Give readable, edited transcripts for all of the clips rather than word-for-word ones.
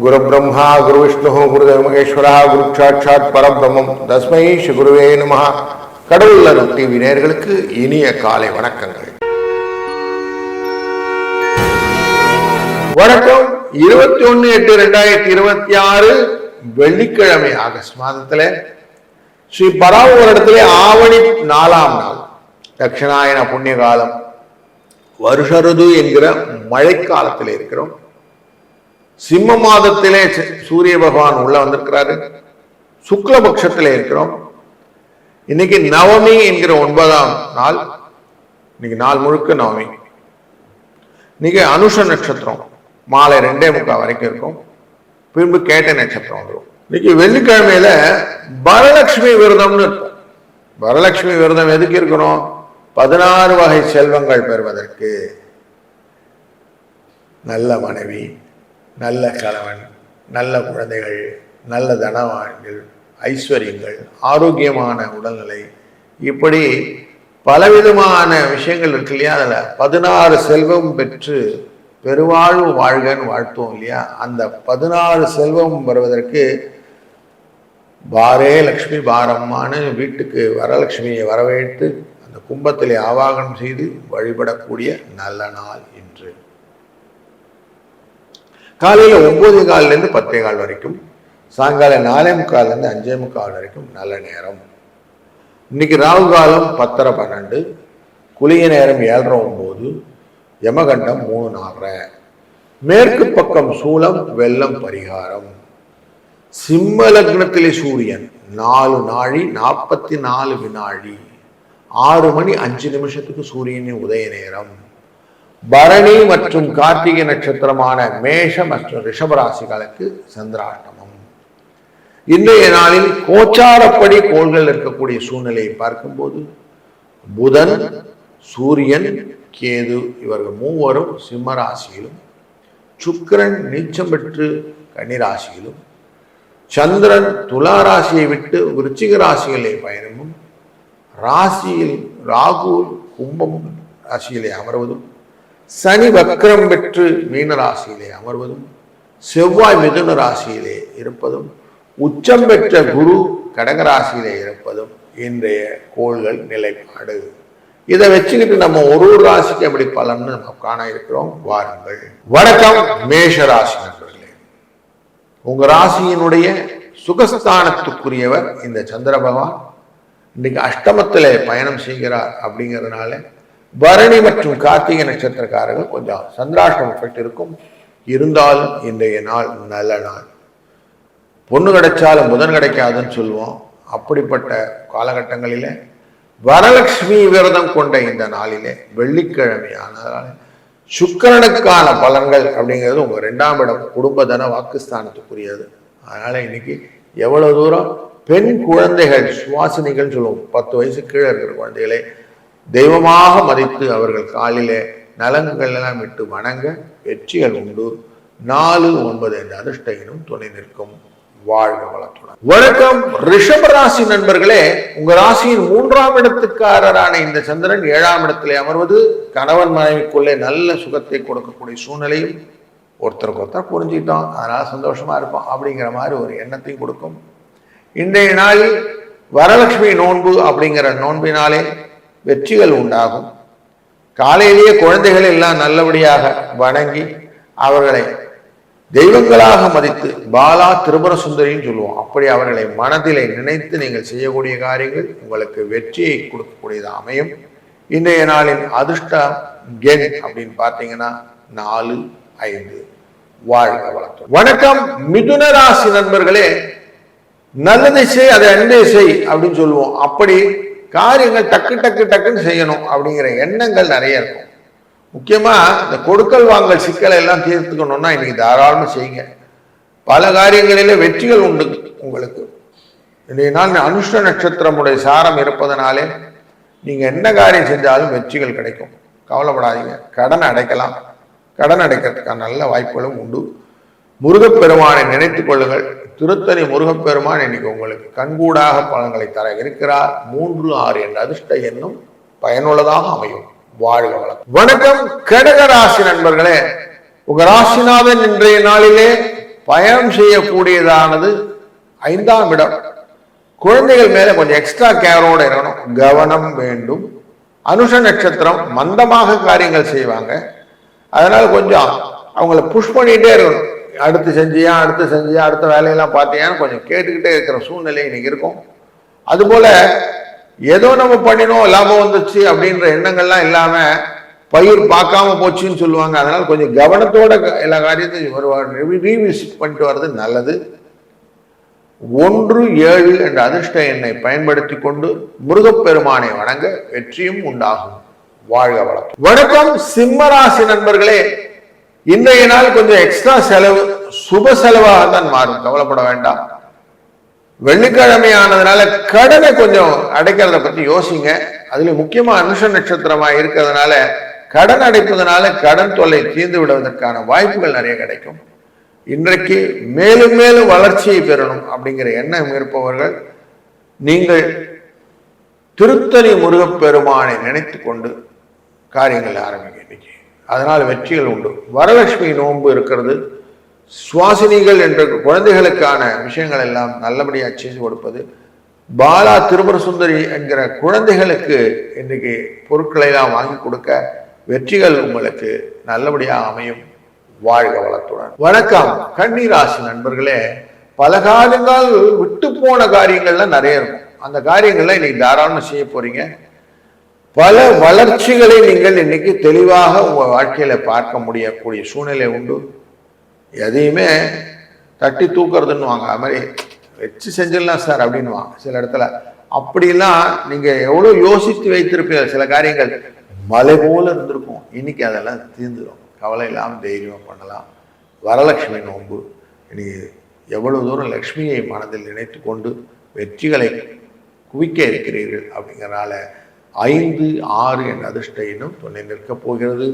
குரு பிரம்மா குரு விஷ்ணு குருதேவ மகேஸ்வரா குரு சாட்சாத் பரபிரம்மம் தஸ்மை ஸ்ரீ குருவே நமஹ. கடவுள் அருள் டிவி நேயர்களுக்கு இனிய காலை வணக்கங்கள். வணக்கம். 21/8/2026 வெள்ளிக்கிழமை ஆகஸ்ட் மாதத்துல ஸ்ரீ பராவூரிடத்திலே ஆவணி 4ஆம் நாள் தட்சிணாயன புண்ணிய காலம் வருஷருது என்கிற மழைக்காலத்தில் இருக்கிறோம். சிம்ம மாதத்திலே சூரிய பகவான் உள்ள வந்திருக்கிறாரு. சுக்லபக்ஷத்திலே இருக்கிறோம். இன்னைக்கு நவமி என்கிற 9ஆம் நாள். இன்னைக்கு நாள் முழுக்க நவமி. இன்னைக்கு அனுஷ நட்சத்திரம் மாலை 2:45 வரைக்கும் இருக்கும். பின்பு கேட்ட நட்சத்திரம் வந்துடும். இன்னைக்கு வெள்ளிக்கிழமையில வரலட்சுமி விரதம்னு இருக்கும். வரலட்சுமி விரதம் எதுக்கு இருக்கணும்? 16 வகை செல்வங்கள் பெறுவதற்கு. நல்ல மனைவி, நல்ல கணவன், நல்ல குழந்தைகள், நல்ல தனவான்கள், ஐஸ்வர்யங்கள், ஆரோக்கியமான உடல்நிலை, இப்படி பலவிதமான விஷயங்கள் இருக்கு இல்லையா? அதில் 16 செல்வம் பெற்று பெருவாழ்வு வாழ்கன்னு வாழ்த்துவோம் இல்லையா? அந்த 16 செல்வம் வருவதற்கு பாரே லக்ஷ்மி பாரம்மான்னு வீட்டுக்கு வரலட்சுமியை வரவேற்று அந்த கும்பத்திலே ஆவாகனம் செய்து வழிபடக்கூடிய நல்ல நாள் இன்று. காலையில் 9:15 10:15 வரைக்கும், சாயங்காலம் 4:45 5:45 வரைக்கும் நல்ல நேரம். இன்னைக்கு ராகு காலம் 10:12, குளிய நேரம் 7:09, யமகண்டம் 3:04. மேற்கு பக்கம் சூலம், வெள்ளம் பரிகாரம். சிம்ம லக்னத்திலே சூரியன் 4 நாழி 44 வினாடி, 6 மணி 5 சூரியனின் உதய நேரம். பரணி மற்றும் கார்த்திகை நட்சத்திரமான மேஷ மற்றும் ரிஷபராசிகளுக்கு சந்திராஷ்டமம். இன்றைய நாளில் கோச்சாரப்படி கோள்கள் இருக்கக்கூடிய சூழ்நிலையை பார்க்கும்போது புதன், சூரியன், கேது இவர்கள் மூவரும் சிம்ம ராசியிலும், சுக்கிரன் நீச்சம் பெற்று கன்னிராசியிலும், சந்திரன் துலா ராசியை விட்டு விருச்சிக ராசியிலே பயணமும், ராசியில் ராகு கும்பம் ராசியிலே அமர்வதும், சனி வக்ரம் பெற்று மீன ராசியிலே அமர்வதும், செவ்வாய் மிதுன ராசியிலே இருப்பதும், உச்சம் பெற்ற குரு கடகராசியிலே இருப்பதும் இன்றைய கோள்கள் நிலைப்பாடு. இதை வச்சுக்கிட்டு நம்ம ஒரு ராசிக்கு எப்படி பலன்னு நம்ம காண இருக்கிறோம். வாருங்கள். வணக்கம் மேஷ ராசி நண்பர்களே. உங்க ராசியினுடைய சுகஸ்தானத்துக்குரியவர் இந்த சந்திர பகவான் இன்னைக்கு அஷ்டமத்திலே பயணம் செய்கிறார். அப்படிங்கிறதுனால பரணி மற்றும் கார்த்திகை நட்சத்திரக்காரர்கள் கொஞ்சம் சந்திராஷ்டம எஃபெக்ட் இருக்கும். இருந்தாலும் இன்றைய நாள் நல்ல நாள். பொண்ணு கிடைச்சாலும் புதன் கிடைக்காதுன்னு சொல்லுவோம். அப்படிப்பட்ட காலகட்டங்களிலே வரலட்சுமி விரதம் கொண்ட இந்த நாளிலே வெள்ளிக்கிழமையானதால சுக்கிரனுக்கான பலன்கள் அப்படிங்கிறது உங்க 2ஆம் இடம் குடும்ப தன வாக்குஸ்தானத்துக்குரியது. அதனால இன்னைக்கு எவ்வளவு தூரம் பெண் குழந்தைகள் சுவாசினிகள் சொல்லுவோம், 10 வயசு கீழே இருக்கிற குழந்தைகளை தெய்வமாக மதித்து அவர்கள் காலிலே நலங்குகள் எல்லாம் விட்டு வணங்க வெற்றிகள் உண்டு. 4 9 என்ற அதிர்ஷ்டம் துணை நிற்கும். வாழ்க வளத்துடன். வணக்கம் ரிஷப ராசி நண்பர்களே. உங்க ராசியின் 3ஆம் இடத்துக்காரரான இந்த சந்திரன் 7ஆம் இடத்திலே அமர்வது கணவன் மனைவிக்குள்ளே நல்ல சுகத்தை கொடுக்கக்கூடிய சூழ்நிலையும், ஒருத்தருக்கு ஒருத்தர் புரிஞ்சுக்கிட்டோம் அதனால சந்தோஷமா இருப்போம் அப்படிங்கிற மாதிரி ஒரு எண்ணத்தையும் கொடுக்கும். இன்றைய நாளில் வரலட்சுமி நோன்பு அப்படிங்கிற நோன்பினாலே வெற்றிகள் உண்டாகும். காலையிலேயே குழந்தைகள் எல்லாம் நல்லபடியாக வணங்கி அவர்களை தெய்வங்களாக மதித்து பாலா திரிபுர சுந்தரின்னு சொல்லுவோம். அப்படி அவர்களை மனதிலே நினைத்து நீங்கள் செய்யக்கூடிய காரியங்கள் உங்களுக்கு வெற்றியை கொடுக்கக்கூடியது அமையும். இன்றைய நாளின் அதிர்ஷ்ட எண் அப்படின்னு பார்த்தீங்கன்னா 4 5. வாழ்க வளத்துடன். வணக்கம் மிதுன ராசி நண்பர்களே. நல்லதை செய், அதை அன்பே செய் அப்படின்னு சொல்லுவோம். அப்படி காரியங்கள் டக்கு டக்கு டக்குன்னு செய்யணும் அப்படிங்கிற எண்ணங்கள் நிறைய இருக்கும். முக்கியமா இந்த கொடுக்கல் வாங்கல் சிக்கலை எல்லாம் தீர்த்துக்கணும்னா இன்னைக்கு தாராளமா செய்யுங்க. பல காரியங்களில வெற்றிகள் உண்டு உங்களுக்கு. இன்றைய நாள் அனுஷ நட்சத்திரமுடைய சாரம் இருப்பதனாலே நீங்க என்ன காரியம் செஞ்சாலும் வெற்றிகள் கிடைக்கும். கவலைப்படாதீங்க. கடன் அடைக்கலாம். கடன் அடைக்கிறதுக்கான நல்ல வாய்ப்புகளும் உண்டு. முருகப்பெருமானை நினைத்துக் கொள்ளுங்கள். திருத்தணி முருகப்பெருமான் இன்னைக்கு உங்களுக்கு கண்கூடாக பலன்களை தர இருக்கிறார். 3 6 என்ற அதிர்ஷ்ட எண்ணும் பயனுள்ளதாக அமையும். வாழ்க வளம். வணக்கம் கடக ராசி நண்பர்களே. உங்க ராசிநாதன் இன்றைய நாளிலே பயணம் செய்யக்கூடியதானது 5ஆம் இடம். குழந்தைகள் மேல கொஞ்சம் எக்ஸ்ட்ரா கேரோட இருக்கணும், கவனம் வேண்டும். அனுஷ நட்சத்திரம் மந்தமாக காரியங்கள் செய்வாங்க, அதனால கொஞ்சம் அவங்கள புஷ் பண்ணிட்டே இருக்கணும். அடுத்து செஞ்சியா அடுத்த வேலையெல்லாம் பார்த்தீங்கன்னா கொஞ்சம் கேட்டுக்கிட்டே இருக்கிற சூழ்நிலை இன்னைக்கு இருக்கும். அதுபோல ஏதோ நம்ம பண்ணினோம் லாபம் வந்துச்சு அப்படின்ற எண்ணங்கள்லாம் இல்லாம பயிர் பார்க்காம போச்சுன்னு சொல்லுவாங்க. அதனால கொஞ்சம் கவனத்தோட எல்லா காரியத்தையும் ரீவிசிட் பண்ணிட்டு வர்றது நல்லது. 1, 7 என்ற அதிர்ஷ்ட எண்ணை பயன்படுத்தி கொண்டு முருகப்பெருமானை வணங்க வெற்றியும் உண்டாகும். வாழ்க வளம். வணக்கம் சிம்மராசி நண்பர்களே, இன்றைய நாள் கொஞ்சம் எக்ஸ்ட்ரா செலவு சுப செலவாக தான் மாறும், கவலைப்பட வேண்டாம். வெள்ளிக்கிழமையானதுனால கடனை கொஞ்சம் அடைக்கிறத பத்தி யோசிங்க. அதுல முக்கியமா அனுஷ நட்சத்திரமா இருக்கிறதுனால கடன் அடைப்பதனால கடன் தொல்லை தீர்ந்து விடுவதற்கான வாய்ப்புகள் நிறைய கிடைக்கும். இன்றைக்கு மேலும் மேலும் வளர்ச்சியை பெறணும் அப்படிங்கிற எண்ணம் இருப்பவர்கள் நீங்கள் திருத்தணி முருகப்பெருமானை நினைத்து கொண்டு காரியங்கள் ஆரம்பிங்க இன்னைக்கு, அதனால் வெற்றிகள் உண்டு. வரலட்சுமி நோன்பு இருக்கிறது. சுவாசினிகள் என்ற குழந்தைகளுக்கான விஷயங்கள் எல்லாம் நல்லபடியாக செய்து கொடுப்பது. பாலா திருபுர சுந்தரி என்கிற குழந்தைகளுக்கு இன்றைக்கு பொருட்களை எல்லாம் வாங்கி கொடுக்க வெற்றிகள் உங்களுக்கு நல்லபடியாக அமையும். வாழ்க வளத்துடன். வணக்கம் கன்னிராசி நண்பர்களே, பல காலங்கள் விட்டு போன காரியங்கள்லாம் நிறைய இருக்கும். அந்த காரியங்கள்லாம் இன்னைக்கு தாராளமாக செய்ய போறீங்க. பல வளர்ச்சிகளை நீங்கள் இன்னைக்கு தெளிவாக உங்க வாழ்க்கையில பார்க்க முடியக்கூடிய சூழ்நிலை உண்டு. எதையுமே தட்டி தூக்குறதுன்னு அது மாதிரி வச்சு செஞ்சிடலாம் சார் அப்படின்வாங்க சில இடத்துல. அப்படிலாம் நீங்க எவ்வளவு யோசித்து வைத்திருப்பீங்க. சில காரியங்கள் மலை போல இருந்திருக்கும், இன்னைக்கு அதெல்லாம் தீர்ந்துடும். கவலை இல்லாமல் தைரியமாக பண்ணலாம். வரலட்சுமி நோன்பு, இன்னைக்கு எவ்வளவு தூரம் லக்ஷ்மியை மனதில் நினைத்து கொண்டு வெற்றிகளை குவிக்க இருக்கிறீர்கள். அப்படிங்கிறனால 5, 6 என்ற அதிர்ஷ்ட எண்ணும் துணை நிற்கப் போகிறது.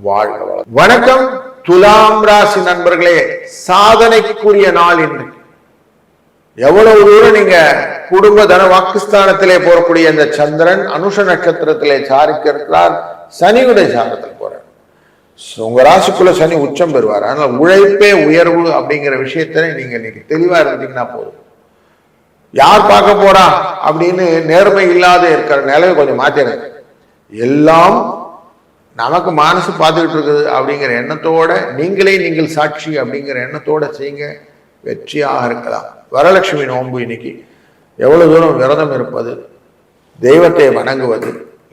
வாழ்க வளம். வணக்கம் துலாம் ராசி நண்பர்களே, சாதனைக்குரிய நாள் இன்று. எவ்வளவு தூரம் நீங்க குடும்ப தன வாக்குஸ்தானத்திலே போறக்கூடிய இந்த சந்திரன் அனுஷ நட்சத்திரத்திலே சாரிக்க இருக்கிறார், சனியுடைய சாரத்தில் போறார். உங்க ராசிக்குள்ள சனி உச்சம் பெறுவார். அதனால உழைப்பே உயர்வு அப்படிங்கிற விஷயத்துல நீங்க இன்னைக்கு தெளிவா இருந்தீங்கன்னா போதும். யார் பார்க்க போறா அப்படின்னு நேர்மை இல்லாத இருக்கிற நிலையை கொஞ்சம் மாத்திடுங்க. எல்லாம் நமக்கு மனசு பார்த்துக்கிட்டு இருக்குது அப்படிங்கிற எண்ணத்தோட நீங்கள் சாட்சி அப்படிங்கிற எண்ணத்தோட செய்யுங்க, வெற்றியாக இருக்கலாம். வரலட்சுமி நோன்பு இன்னைக்கு எவ்வளவு தூரம் விரதம் இருப்பது, தெய்வத்தை வணங்குவது,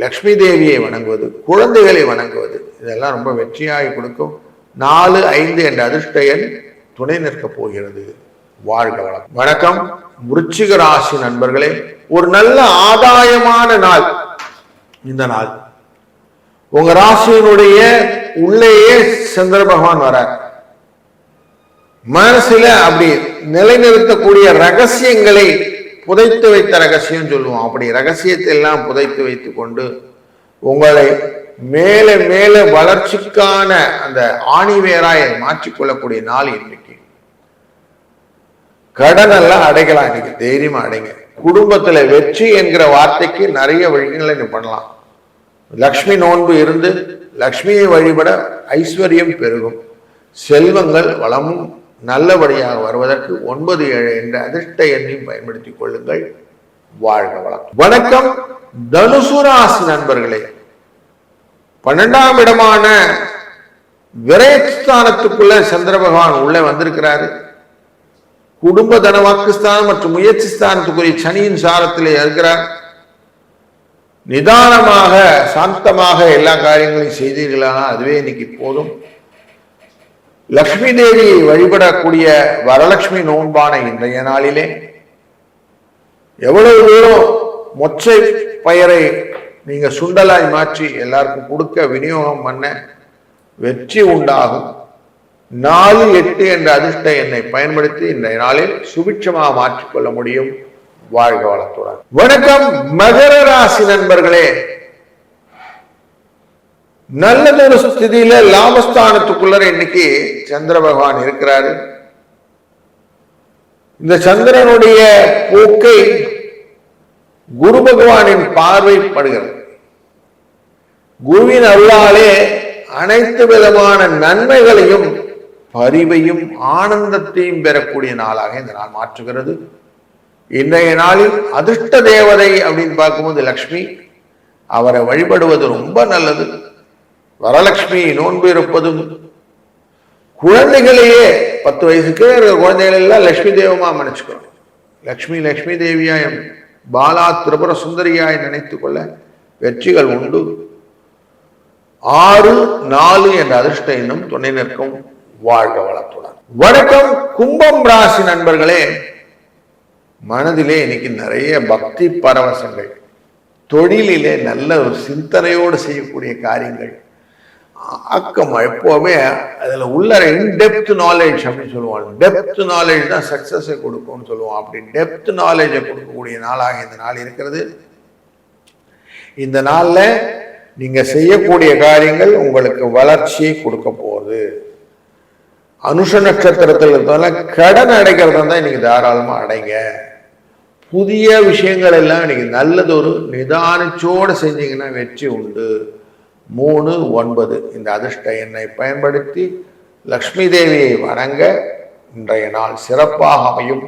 லக்ஷ்மி தேவியை வணங்குவது, குழந்தைகளை வணங்குவது, இதெல்லாம் ரொம்ப வெற்றியாகி கொடுக்கும். 4, 5 என்ற அதிர்ஷ்ட எண் துணை நிற்கப் போகிறது. வாழ்க வளம். வணக்கம் விருச்சிக ராசி நண்பர்களே, ஒரு நல்ல ஆதாயமான நாள் இந்த நாள். உங்க ராசியினுடைய உள்ளேயே சந்திர பகவான் வரார். மனசுல அப்படி நிலைநிறுத்தக்கூடிய ரகசியங்களை புதைத்து வைத்த ரகசியம் சொல்லுவோம். அப்படி ரகசியத்தை எல்லாம் புதைத்து வைத்து கொண்டு உங்களை மேல மேல வளர்ச்சிக்கான அந்த ஆணிவேராய மாற்றிக்கொள்ளக்கூடிய நாள் இன்னைக்கு. கடன் எல்லாம் அடைக்கலாம், இன்னைக்கு தைரியமா அடைங்க. குடும்பத்துல வெற்றி என்கிற வார்த்தைக்கு நிறைய வழிகளை நீ பண்ணலாம். லக்ஷ்மி நோன்பு இருந்து லக்ஷ்மியை வழிபட ஐஸ்வர்யம் பெருகும், செல்வங்கள் வளமும் நல்லபடியாக வருவதற்கு 9, 7 என்ற அதிர்ஷ்ட எண்ணையும் பயன்படுத்திக் கொள்ளுங்கள். வாழ்க வளம். வணக்கம் தனுசு ராசி நண்பர்களே, 12ஆம் இடமான விரயஸ்தானத்துக்குள்ள சந்திர பகவான் உள்ள வந்திருக்கிறாரு. குடும்ப தன வாக்குஸ்தானம் மற்றும் முயற்சி ஸ்தானத்துக்குரிய சனியின் சாரத்திலே இருக்கிறார். நிதானமாக சாந்தமாக எல்லா காரியங்களையும் செய்தீர்களானா அதுவே இன்னைக்கு போதும். லக்ஷ்மி தேவியை வழிபடக்கூடிய வரலட்சுமி நோன்பான இன்றைய நாளிலே எவ்வளவு தூரம் மொச்சை பயிரை நீங்க சுண்டலாய் மாற்றி எல்லாருக்கும் கொடுக்க விநியோகம் பண்ண வெற்றி உண்டாகும். 4, 8 என்ற அதிர்ஷ்ட எண்ணை பயன்படுத்தி இன்றைய நாளில் சுபிட்சமாக மாற்றிக்கொள்ள முடியும். வாழ்க வளத்துடன். வணக்கம் மகர ராசி நண்பர்களே, நல்லதொரு ஸ்திதியில லாபஸ்தானத்துக்குள்ள இன்னைக்கு சந்திர பகவான் இருக்கிறாரு. இந்த சந்திரனுடைய போக்கை குரு பகவானின் பார்வைப்படுகிறது. குருவின் அருளாலே அனைத்து விதமான நன்மைகளையும் பரிவையும் ஆனந்தத்தையும் பெறக்கூடிய நாளாக இந்த நாள் மாற்றுகிறது. இன்றைய நாளில் அதிர்ஷ்ட தேவதை அப்படின்னு பார்க்கும்போது லக்ஷ்மி, அவரை வழிபடுவது ரொம்ப நல்லது. வரலட்சுமி நோன்பு இருப்பதும், குழந்தைகளையே 10 வயசுக்கே இருக்கிற குழந்தைகள் எல்லாம் லட்சுமி தெய்வமா நினைச்சுக்கணும். லக்ஷ்மி லட்சுமி தேவியாய், பாலா திரிபுர சுந்தரியாய் நினைத்து கொள்ள வெற்றிகள் உண்டு. 6, 4 என்ற அதிர்ஷ்ட எண்ணும் துணை நிற்கும். வாழ்க வளத்துடன். வணக்கம் கும்பம் ராசி நண்பர்களே. மனதிலே இன்னைக்கு நிறைய பக்தி பரவசங்கள், தொழிலிலே நல்ல ஒரு சிந்தனையோடு செய்யக்கூடிய காரியங்கள், ஆக்கம் எப்போவுமே அதில் உள்ள இன்டெப்த் நாலேஜ் அப்படின்னு சொல்லுவாங்க. டெப்த் நாலேஜ் தான் சக்சஸை கொடுக்கும்னு சொல்லுவோம். அப்படி டெப்த் நாலேஜை கொடுக்கக்கூடிய நாளாக இந்த நாள் இருக்கிறது. இந்த நாளில் நீங்க செய்யக்கூடிய காரியங்கள் உங்களுக்கு வளர்ச்சியை கொடுக்க போகுது. அனுஷ நட்சத்திரத்தில் இருந்தாலும் கடன் அடைக்கிறதா தான் இன்னைக்கு தாராளமா அடைங்க. புதிய விஷயங்கள் எல்லாம் இன்னைக்கு நல்லது ஒரு நிதானத்தோடு செஞ்சீங்கன்னா வெற்றி உண்டு. 3, 9 இந்த அதிர்ஷ்ட எண்ணை பயன்படுத்தி லக்ஷ்மி தேவியை வணங்க இன்றைய நாள் சிறப்பாக அமையும்.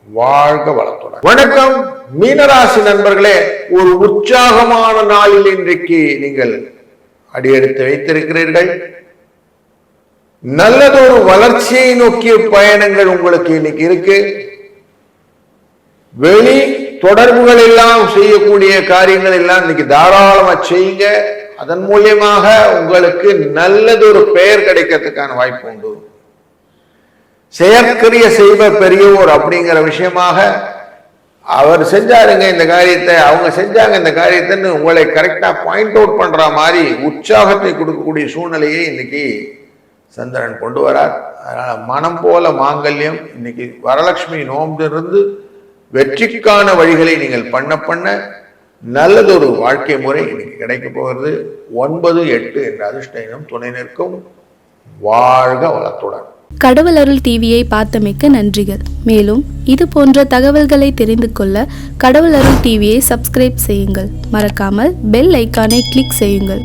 வாழ்க வளத்துடன். வணக்கம் மீனராசி நண்பர்களே. ஒரு உற்சாகமான நாளில் இன்றைக்கு நீங்கள் அடியெடுத்து வைத்திருக்கிறீர்கள். நல்லதொரு வளர்ச்சியை நோக்கிய பயணங்கள் உங்களுக்கு இன்னைக்கு இருக்கு. வெளி தொடர்புகள் எல்லாம் செய்யக்கூடிய காரியங்கள் எல்லாம் இன்னைக்கு தாராளமா செய்யுங்க. அதன் மூலியமாக உங்களுக்கு நல்லதொரு பெயர் கிடைக்கிறதுக்கான வாய்ப்பு உண்டு. செயற்கரிய செய்வ பெரியோர் அப்படிங்கிற விஷயமாக அவர் செஞ்சாருங்க இந்த காரியத்தை, அவங்க செஞ்சாங்க இந்த காரியத்தைன்னு உங்களை கரெக்டா பாயிண்ட் அவுட் பண்ற மாதிரி உற்சாகத்தை கொடுக்கக்கூடிய சூழ்நிலையை இன்னைக்கு சந்திரன் கொண்டு வரார். அதனால மனம் போல மாங்கல்யம். இன்னைக்கு வரலட்சுமி நோம்பிலிருந்து வெற்றிக்கான வழிகளை நீங்கள் பண்ண நல்லதொரு வாழ்க்கை முறை இன்னைக்கு கிடைக்க போகிறது. 9, 8 என்ற அதிர்ஷ்ட எண்ணும் துணை நிற்கும். வாழ்க வளத்துடன். கடவுள் அருள் டிவியை பார்த்தமைக்க நன்றிகள். மேலும் இது போன்ற தகவல்களை தெரிந்து கொள்ள கடவுள் அருள் டிவியை சப்ஸ்கிரைப் செய்யுங்கள். மறக்காமல் பெல் ஐக்கானை கிளிக் செய்யுங்கள்.